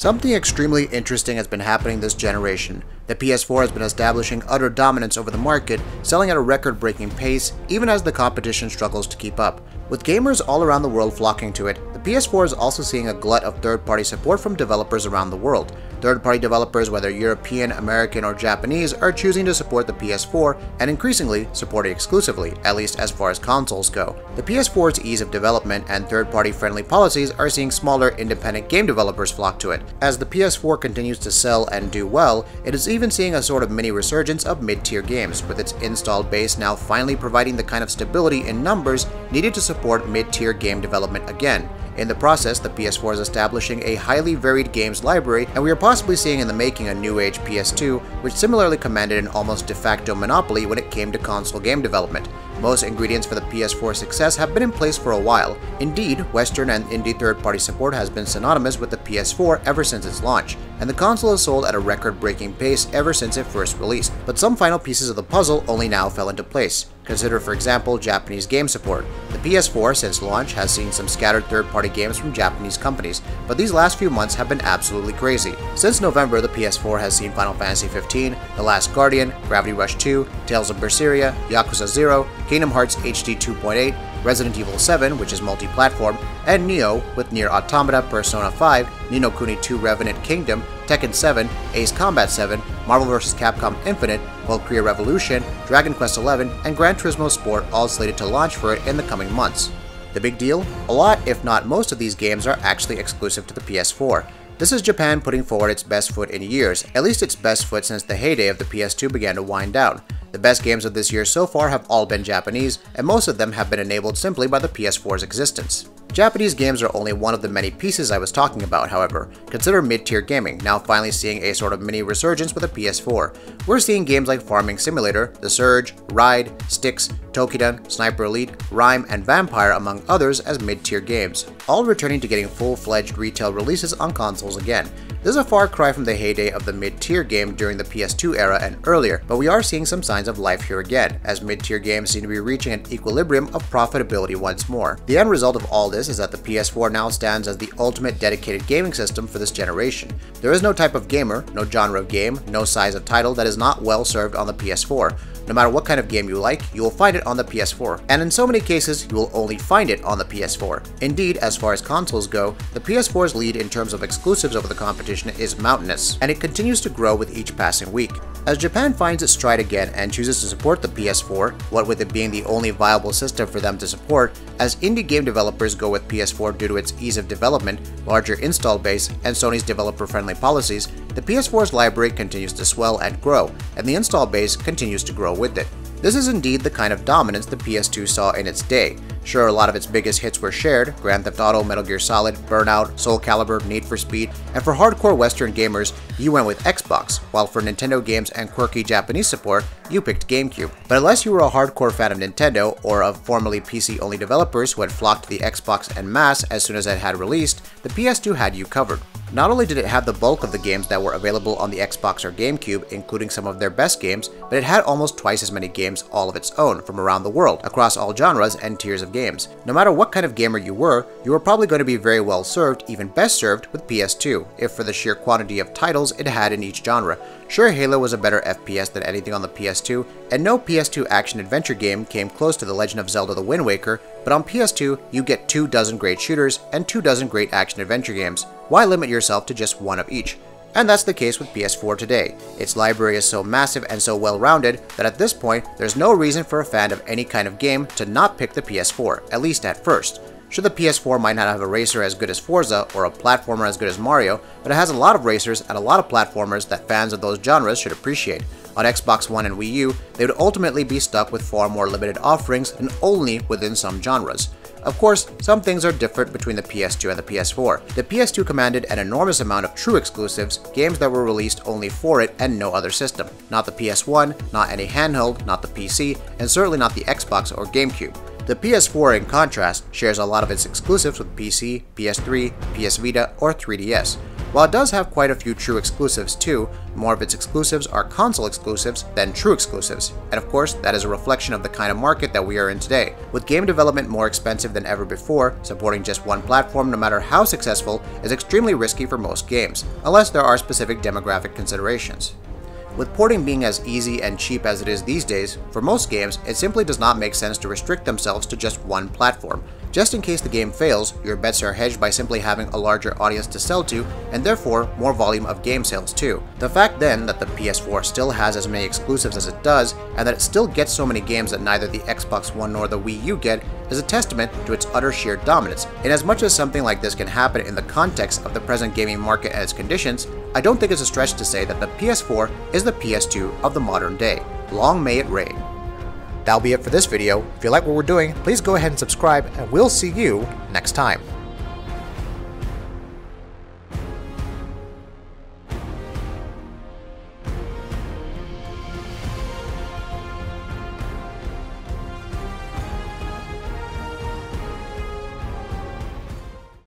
Something extremely interesting has been happening this generation. The PS4 has been establishing utter dominance over the market, selling at a record-breaking pace, even as the competition struggles to keep up. With gamers all around the world flocking to it, the PS4 is also seeing a glut of third-party support from developers around the world. Third-party developers, whether European, American, or Japanese, are choosing to support the PS4 and increasingly support it exclusively, at least as far as consoles go. The PS4's ease of development and third-party friendly policies are seeing smaller independent game developers flock to it. As the PS4 continues to sell and do well, it is even seeing a sort of mini resurgence of mid-tier games, with its installed base now finally providing the kind of stability in numbers needed to support mid-tier game development again. In the process, the PS4 is establishing a highly varied games library, and we are possibly seeing in the making a new age PS2, which similarly commanded an almost de facto monopoly when it came to console game development. Most ingredients for the PS4's success have been in place for a while. Indeed, Western and indie third-party support has been synonymous with the PS4 ever since its launch, and the console has sold at a record-breaking pace ever since it first released. But some final pieces of the puzzle only now fell into place. Consider, for example, Japanese game support. The PS4, since launch, has seen some scattered third-party games from Japanese companies, but these last few months have been absolutely crazy. Since November, the PS4 has seen Final Fantasy XV, The Last Guardian, Gravity Rush 2, Tales of Berseria, Yakuza 0, Kingdom Hearts HD 2.8, Resident Evil 7, which is multi-platform, and Nioh, with Nier Automata, Persona 5, Ni no Kuni 2 Revenant Kingdom, Tekken 7, Ace Combat 7, Marvel vs. Capcom Infinite, Valkyria Revolution, Dragon Quest XI, and Gran Turismo Sport all slated to launch for it in the coming months. The big deal? A lot, if not most of these games are actually exclusive to the PS4. This is Japan putting forward its best foot in years, at least its best foot since the heyday of the PS2 began to wind down. The best games of this year so far have all been Japanese, and most of them have been enabled simply by the PS4's existence. Japanese games are only one of the many pieces I was talking about, however. Consider mid-tier gaming, now finally seeing a sort of mini resurgence with a PS4. We're seeing games like Farming Simulator, The Surge, Ride, Styx, Tokidan, Sniper Elite, Rime, and Vampire among others as mid-tier games, all returning to getting full-fledged retail releases on consoles again. This is a far cry from the heyday of the mid-tier game during the PS2 era and earlier, but we are seeing some signs of life here again, as mid-tier games seem to be reaching an equilibrium of profitability once more. The end result of all this is that the PS4 now stands as the ultimate dedicated gaming system for this generation. There is no type of gamer, no genre of game, no size of title that is not well served on the PS4. No matter what kind of game you like, you will find it on the PS4, and in so many cases, you will only find it on the PS4. Indeed, as far as consoles go, the PS4's lead in terms of exclusives over the competition is mountainous, and it continues to grow with each passing week. As Japan finds its stride again and chooses to support the PS4, what with it being the only viable system for them to support, as indie game developers go with PS4 due to its ease of development, larger install base, and Sony's developer-friendly policies, the PS4's library continues to swell and grow, and the install base continues to grow with it. This is indeed the kind of dominance the PS2 saw in its day. Sure, a lot of its biggest hits were shared: Grand Theft Auto, Metal Gear Solid, Burnout, Soul Calibur, Need for Speed, and for hardcore Western gamers, you went with Xbox, while for Nintendo games and quirky Japanese support, you picked GameCube. But unless you were a hardcore fan of Nintendo, or of formerly PC-only developers who had flocked to the Xbox en masse as soon as it had released, the PS2 had you covered. Not only did it have the bulk of the games that were available on the Xbox or GameCube, including some of their best games, but it had almost twice as many games all of its own from around the world, across all genres and tiers of games. No matter what kind of gamer you were probably going to be very well served, even best served, with PS2, if for the sheer quantity of titles it had in each genre. Sure, Halo was a better FPS than anything on the PS2, and no PS2 action-adventure game came close to The Legend of Zelda: The Wind Waker, but on PS2, you get 24 great shooters and 24 great action-adventure games. Why limit yourself to just one of each? And that's the case with PS4 today. Its library is so massive and so well-rounded that at this point, there's no reason for a fan of any kind of game to not pick the PS4, at least at first. Sure, the PS4 might not have a racer as good as Forza or a platformer as good as Mario, but it has a lot of racers and a lot of platformers that fans of those genres should appreciate. On Xbox One and Wii U, they would ultimately be stuck with far more limited offerings and only within some genres. Of course, some things are different between the PS2 and the PS4. The PS2 commanded an enormous amount of true exclusives, games that were released only for it and no other system. Not the PS1, not any handheld, not the PC, and certainly not the Xbox or GameCube. The PS4, in contrast, shares a lot of its exclusives with PC, PS3, PS Vita, or 3DS. While it does have quite a few true exclusives too, more of its exclusives are console exclusives than true exclusives, and of course that is a reflection of the kind of market that we are in today. With game development more expensive than ever before, supporting just one platform no matter how successful is extremely risky for most games, unless there are specific demographic considerations. With porting being as easy and cheap as it is these days, for most games, it simply does not make sense to restrict themselves to just one platform. Just in case the game fails, your bets are hedged by simply having a larger audience to sell to, and therefore more volume of game sales too. The fact then that the PS4 still has as many exclusives as it does, and that it still gets so many games that neither the Xbox One nor the Wii U get, is a testament to its utter sheer dominance. In as much as something like this can happen in the context of the present gaming market and its conditions, I don't think it's a stretch to say that the PS4 is the PS2 of the modern day. Long may it reign. That'll be it for this video. If you like what we're doing, please go ahead and subscribe, and we'll see you next time.